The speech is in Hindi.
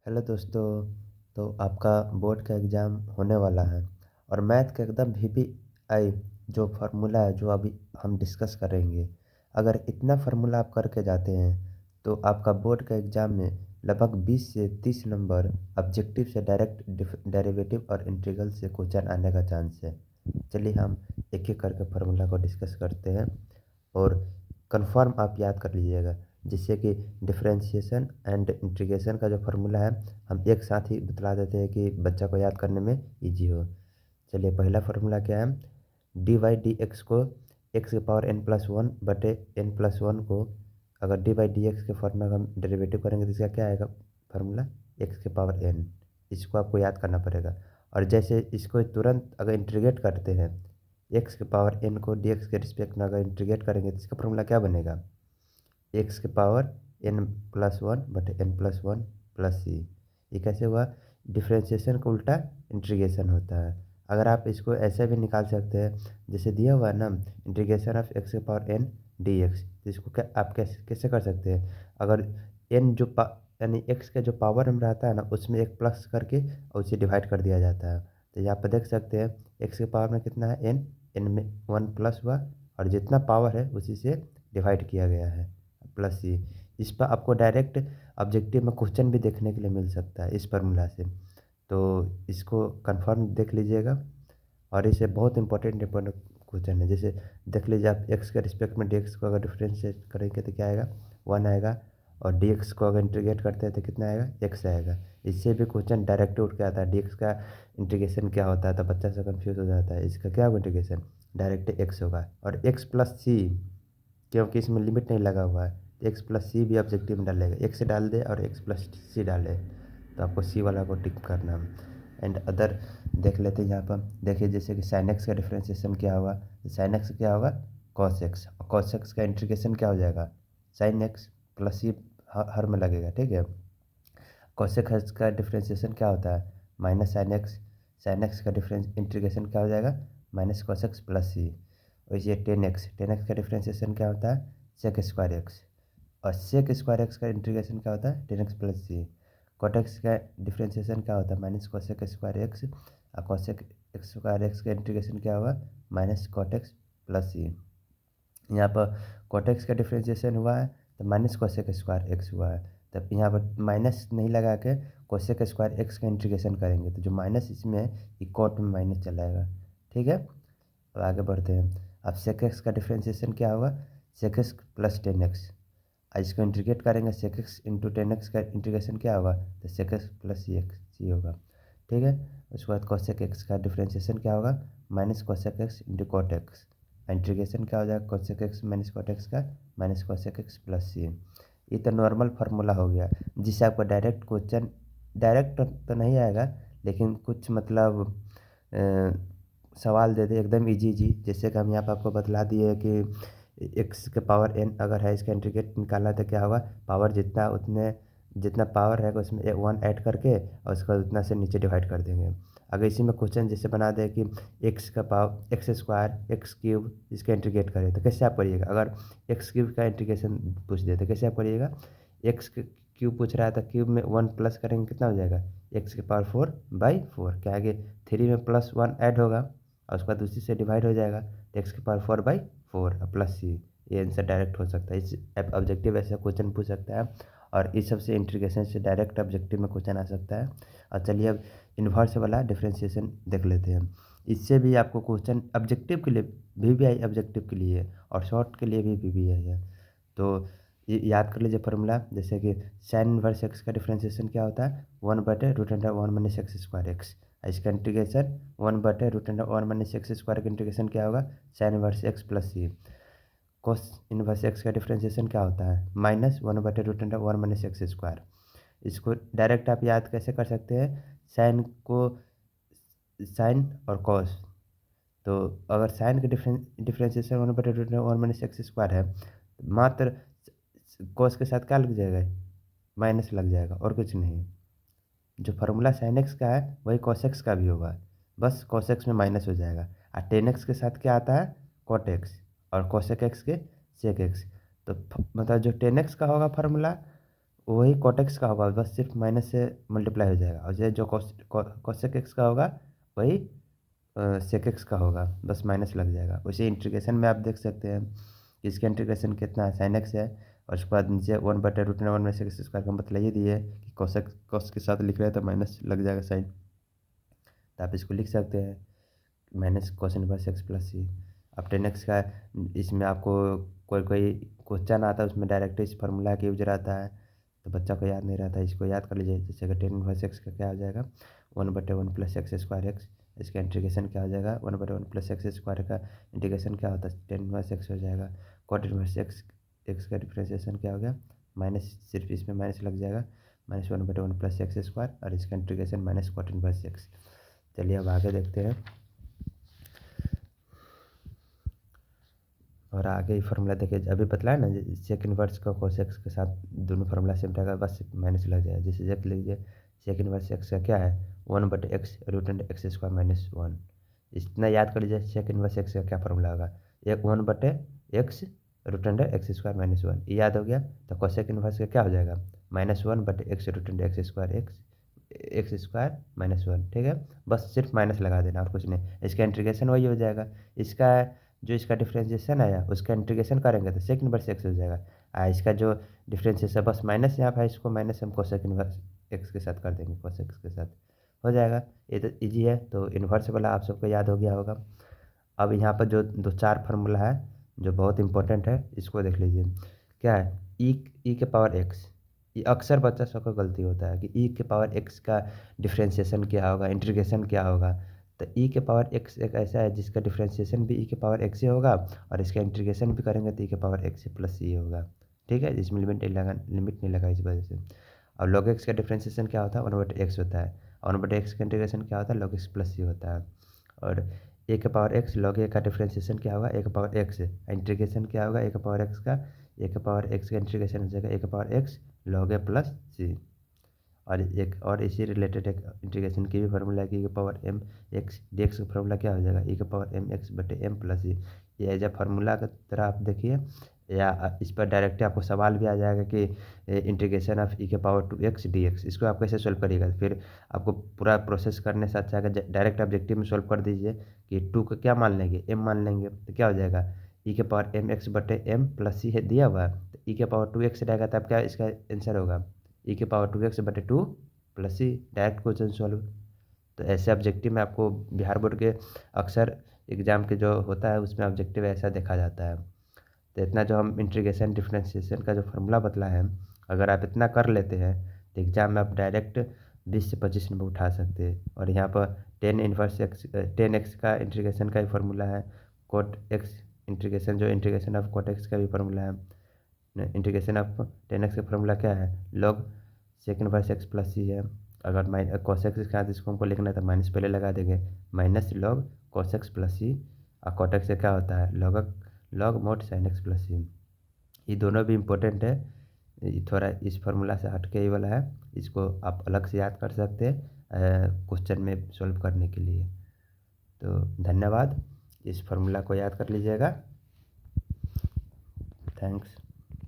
हेलो दोस्तों। तो आपका बोर्ड का एग्ज़ाम होने वाला है और मैथ का एकदम वीपीआई जो फार्मूला है जो अभी हम डिस्कस करेंगे। अगर इतना फार्मूला आप करके जाते हैं तो आपका बोर्ड का एग्ज़ाम में लगभग 20 से 30 नंबर ऑब्जेक्टिव से डायरेक्ट डेरिवेटिव और इंटीग्रल से क्वेश्चन आने का चांस है। चलिए हम एक एक करके फार्मूला को डिस्कस करते हैं और कंफर्म आप याद कर लीजिएगा, जिससे कि डिफरेंशिएशन एंड इंटीग्रेशन का जो फार्मूला है हम एक साथ ही बतला देते हैं कि बच्चा को याद करने में इजी हो। चलिए पहला फार्मूला क्या है। डी वाई डी एक्स को एक्स के पावर एन प्लस वन बटे एन प्लस वन को अगर डी बाई डी एक्स के फॉर्म में हम डेरिवेटिव करेंगे तो इसका क्या आएगा फार्मूला, एक्स के पावर एन। इसको आपको याद करना पड़ेगा। और जैसे इसको तुरंत अगर इंटीग्रेट करते हैं एक्स के पावर एन को डी एक्स के रिस्पेक्ट में अगर इंटीग्रेट करेंगे तो इसका फार्मूला क्या बनेगा, एक्स के पावर एन प्लस वन बटे N plus one plus c. ये कैसे हुआ, डिफ्रेंशिएशन का उल्टा इंटीग्रेशन होता है। अगर आप इसको ऐसे भी निकाल सकते हैं जैसे दिया हुआ है ना, इंटीग्रेशन ऑफ एक्स के पावर एन डी एक्स, तो इसको क्या आप कैसे कैसे कर सकते हैं। अगर एन जो यानी एक्स का जो पावर में रहता है ना उसमें एक प्लस करके और उसे डिवाइड कर दिया जाता है। तो यहाँ पर देख सकते हैं एक्स के पावर में कितना है एन, एन में वन प्लस हुआ और जितना पावर है उसी से डिवाइड किया गया है प्लस सी। इस पर आपको डायरेक्ट ऑब्जेक्टिव में क्वेश्चन भी देखने के लिए मिल सकता है इस फार्मूला से। तो इसको कंफर्म देख लीजिएगा और इसे बहुत इंपॉर्टेंट इंपॉर्टेंट क्वेश्चन है। जैसे देख लीजिए आप एक्स के रिस्पेक्ट में डी एक्स को अगर डिफ्रेंशिएट करेंगे तो क्या आएगा, वन आएगा। और डी एक्स को अगर इंटीग्रेट करते हैं तो कितना आएगा, एक्स आएगा। इससे भी क्वेश्चन डायरेक्ट उठ के आता है, डी एक्स का इंटीग्रेशन क्या होता है, तो बच्चा से कन्फ्यूज हो जाता है। इसका क्या होगा इंटीग्रेशन, डायरेक्ट एक्स होगा। और एक्स प्लस सी क्योंकि इसमें लिमिट नहीं लगा हुआ है, एक्स प्लस सी भी ऑब्जेक्टिव में डालेगा, एक्स डाल दे और एक्स प्लस सी डाले तो आपको सी वाला को टिक करना। एंड अदर देख लेते हैं। यहाँ पर देखिए जैसे कि साइन एक्स का डिफ्रेंशिएशन क्या होगा, साइन एक्स क्या होगा कॉस एक्स, और कॉस एक्स का इंटीग्रेशन क्या हो जाएगा, साइन एक्स प्लस सी हर में लगेगा, ठीक है। कॉसेक एक्स का डिफ्रेंशिएशन क्या होता है, माइनस साइन एक्स का डिफरेंस इंटीग्रेशन क्या हो जाएगा, माइनस कॉस एक्स प्लस सी। वैसे टेन एक्स का डिफ्रेंशिएशन क्या होता है, सेक स्क्वायर एक्स। और सेक स्क्वायर एक्स का इंटीग्रेशन क्या होता है, tan x plus c. Cot x का डिफ्रेंशिएशन क्या होता है, माइनस कॉसेक स्क्वायर एक्स। और कॉसेक स्क्वायर एक्स का इंटीग्रेशन क्या होगा, minus cot x plus c. यहाँ पर कॉट एक्स का डिफ्रेंशिएशन हुआ है तो माइनस कॉसेक स्क्वायर एक्स हुआ है। तब यहाँ पर माइनस नहीं लगा के कॉसेक स्क्वायर एक्स का इंटीग्रेशन करेंगे तो जो माइनस इसमें है ये कॉट में माइनस चला जाएगा, ठीक है। अब आगे बढ़ते हैं। अब सेक एक्स का डिफ्रेंशिएशन क्या होगा, sec x plus tan x. इसको इंटीग्रेट करेंगे sec x into tan x का इंटीग्रेशन क्या होगा, तो sec x plus c x c होगा, ठीक है। उसके बाद कॉसेक एक्स का डिफ्रेंशिएशन क्या होगा, minus cosec x into cot x. Integration क्या हो जाएगा, cosec x minus cot x का minus cosec x plus c. ये तो नॉर्मल फार्मूला हो गया जिससे आपको डायरेक्ट क्वेश्चन, डायरेक्ट तो नहीं आएगा लेकिन कुछ मतलब सवाल दे दे एकदम इजी इजी। जैसे कि हम यहाँ पर आपको बतला दिए कि एक्स के पावर एन अगर है इसका इंटीग्रेट निकालना है तो क्या होगा, पावर जितना उतने जितना पावर रहेगा उसमें एक वन ऐड करके और उसका उतना से नीचे डिवाइड कर देंगे। अगर इसी में क्वेश्चन जैसे बना दे कि एक्स का power x square x cube इसका इंटीग्रेट करें तो कैसे आप करिएगा। अगर एक्स क्यूब का इंटीग्रेशन पूछ दे तो कैसे आप करिएगा, एक्स क्यूब पूछ रहा है तो क्यूब में वन प्लस करेंगे कितना हो जाएगा, एक्स के पावर फोर बाई फोर। क्या आगे थ्री में प्लस वन ऐड होगा और उसके बाद उसी से डिवाइड हो जाएगा तो एक्स के पावर फोर बाई फोर और प्लस सी। ये आंसर डायरेक्ट हो सकता है। इस ऑब्जेक्टिव ऐसा क्वेश्चन पूछ सकता है और इस सबसे इंटीग्रेशन से डायरेक्ट ऑब्जेक्टिव में क्वेश्चन आ सकता है। और चलिए अब इन्वर्स वाला डिफरेंशिएशन देख लेते हैं। इससे भी आपको क्वेश्चन ऑब्जेक्टिव के लिए वीवीआई ऑब्जेक्टिव के लिए और शॉर्ट के लिए भी वीवीआई है। तो ये याद कर लीजिए फार्मूला, जैसे कि साइन इनवर्स एक्स का डिफरेंशिएशन क्या होता है, वन बटे root under one minus x square x. इसका इंटीग्रेशन वन बटे root under one minus x square का इंटीग्रेशन क्या होगा, sine inverse x plus c. Cos inverse x का डिफरेंशिएशन क्या होता है, माइनस वन बटे root under one minus x square. इसको डायरेक्ट आप याद कैसे कर सकते हैं, साइन को साइन और कॉस। तो अगर साइन का डिफरेंशिएशन वन बटे root under one minus x square है तो मात्र कॉस के साथ क्या लग जाएगा, माइनस लग जाएगा और कुछ नहीं। जो फार्मूला साइन एक्स का है वही कॉस एक्स का भी होगा, बस कॉस एक्स में माइनस हो जाएगा। और टेन एक्स के साथ क्या आता है, कॉट एक्स, और कॉसेक एक्स के सेक एक्स। तो मतलब जो टेन एक्स का होगा फार्मूला वही कॉट एक्स का होगा, बस सिर्फ माइनस से मल्टीप्लाई हो जाएगा। और ये जो कॉसेक एक्स का होगा वही सेक एक्स का होगा, बस माइनस लग जाएगा। उसी इंटीग्रेशन में आप देख सकते हैं कि इसका इंटीग्रेशन कितना है, साइन एक्स है। और उसके बाद नीचे 1/√1 में सेक स्क्वायर का मतलब ये दिए कि कॉस के साथ लिख रहे हैं तो माइनस लग जाएगा साइन। तो आप इसको लिख सकते हैं minus cos inverse x plus c. अब टेन एक्स का इसमें आपको कोई कोई क्वेश्चन आता है उसमें डायरेक्ट इस फार्मूला का यूज रहता है, तो बच्चा को याद नहीं रहता है, इसको याद कर लीजिए। जैसे कि टेन इनवर्स एक्स का क्या हो जाएगा, 1/1 प्लस एक्स स्क्वायर एक्स। इसका इंटीग्रेशन क्या हो जाएगा, 1/1 प्लस एक्स स्क्वायर का इंटीग्रेशन क्या होता है, टेन इनवर्स एक्स हो जाएगा। कॉट इनवर्स एक्स एक्स का डिफ्रेंसिएशन क्या हो गया, माइनस, सिर्फ इसमें माइनस लग जाएगा, -1/1 प्लस एक्स स्क्वायर, और इसका integration minus cot inverse x. चलिए अब आगे देखते हैं। और आगे ही फार्मूला देखिए, अभी बतलाया ना सेक इनवर्स का कोस एक्स के साथ दोनों फार्मूला सेम रहेगा, बस माइनस लग जाएगा। जैसे देख लीजिए सेक इनवर्स एक्स का क्या है, 1/x root x square minus 1। इतना याद कर लीजिए सेक इनवर्स एक्स का क्या फार्मूला होगा, एक 1/x root x square minus 1, ये याद हो गया। तो कोसेक इनवर्स का क्या हो जाएगा, -1/x root x square x square minus 1, ठीक है। बस सिर्फ माइनस लगा देना और कुछ नहीं, इसका इंटीग्रेशन वही हो जाएगा। इसका जो इसका डिफ्रेंशिएशन आया उसका इंटीग्रेशन करेंगे तो सेक इनवर्स एक्स हो जाएगा। इसका जो डिफ्रेंशिएशन बस माइनस यहाँ पर, इसको माइनस हम कोसेक इनवर्स एक्स के साथ कर देंगे, कोसेक एक्स के साथ हो जाएगा। ये तो ईजी है, तो इन्वर्स वाला आप सबको याद हो गया होगा। अब यहाँ पर जो दो चार फार्मूला है जो बहुत इंपॉर्टेंट है, इसको देख लीजिए। क्या है, ई के पावर एक्स, ये अक्सर बच्चा सबका गलती होता है कि ई के पावर एक्स का डिफ्रेंशिएशन क्या होगा, इंटीग्रेशन क्या होगा। तो ई के पावर एक्स एक ऐसा है जिसका डिफ्रेंशिएशन भी ई के पावर एक्स ही होगा, और इसका इंटीग्रेशन भी करेंगे तो ई के पावर एक्स प्लस ई होगा, ठीक है। इसमें लिमिट नहीं लगा इस वजह से। और लॉग एक्स का डिफ्रेंशिएशन क्या होता है, 1/x होता है, और 1/x का इंटीग्रेशन क्या होता है, लॉग एक्स प्लस ई होता है। और ए के पावर एक्स लॉग ए का डिफ्रेंशिएशन क्या होगा, ए के पावर एक्स, इंटीग्रेशन क्या होगा ए के पावर एक्स का, ए के पावर एक्स का इंटीग्रेशन हो जाएगा ए के पावर एक्स लॉग ए प्लस सी। और एक और इसी रिलेटेड एक इंटीग्रेशन की भी फार्मूला है कि ई के power m x d x का फार्मूला क्या हो जाएगा, ई के पावर एम एक्स बटे एम प्लस ई। ये एज ए फार्मूला की तरह आप देखिए, या इस पर डायरेक्ट आपको सवाल भी आ जाएगा कि इंटीग्रेशन ऑफ ई के पावर 2x डी एक्स, इसको आप कैसे सोल्व करिएगा। फिर आपको पूरा प्रोसेस करने से अच्छा है डायरेक्ट ऑब्जेक्टिव में सोल्व कर दीजिए कि 2 का क्या मान लेंगे, m मान लेंगे, तो क्या हो जाएगा, ई के पावर एम एक्स बटे एम प्लस सी है दिया हुआ है, तो ई के पावर 2x रहेगा, तब क्या इसका आंसर होगा, ई के पावर 2x बटे 2 plus c. Direct question solve. तो ऐसे ऑब्जेक्टिव में आपको बिहार बोर्ड के अक्सर एग्जाम के जो होता है उसमें ऑब्जेक्टिव ऐसा देखा जाता है। तो इतना जो हम इंटीग्रेशन डिफरेंशिएशन का जो फार्मूला बतला है, अगर आप इतना कर लेते हैं तो एग्जाम में आप डायरेक्ट 20 से 25 नंबर उठा सकते हैं। और यहाँ पर टेन एक्स का इंटीग्रेशन का भी फार्मूला है, कोट एक्स इंटीग्रेशन, जो इंटीग्रेशन ऑफ कोट एक्स का भी फार्मूला है। इंटीग्रेशन ऑफ टेन एक्स का फार्मूला क्या है, log sec inverse x plus c है। अगर कॉस एक्स के साथ इसको हमको लिखना है तो माइनस पहले लगा देंगे, minus log cos x plus c. और कॉट एक्स से क्या होता है, log mod sine x plus c. ये दोनों भी इम्पोर्टेंट है, ये थोड़ा इस फार्मूला से हट के ही वाला है, इसको आप अलग से याद कर सकते हैं क्वेश्चन में सॉल्व करने के लिए। तो धन्यवाद, इस फार्मूला को याद कर लीजिएगा। थैंक्स।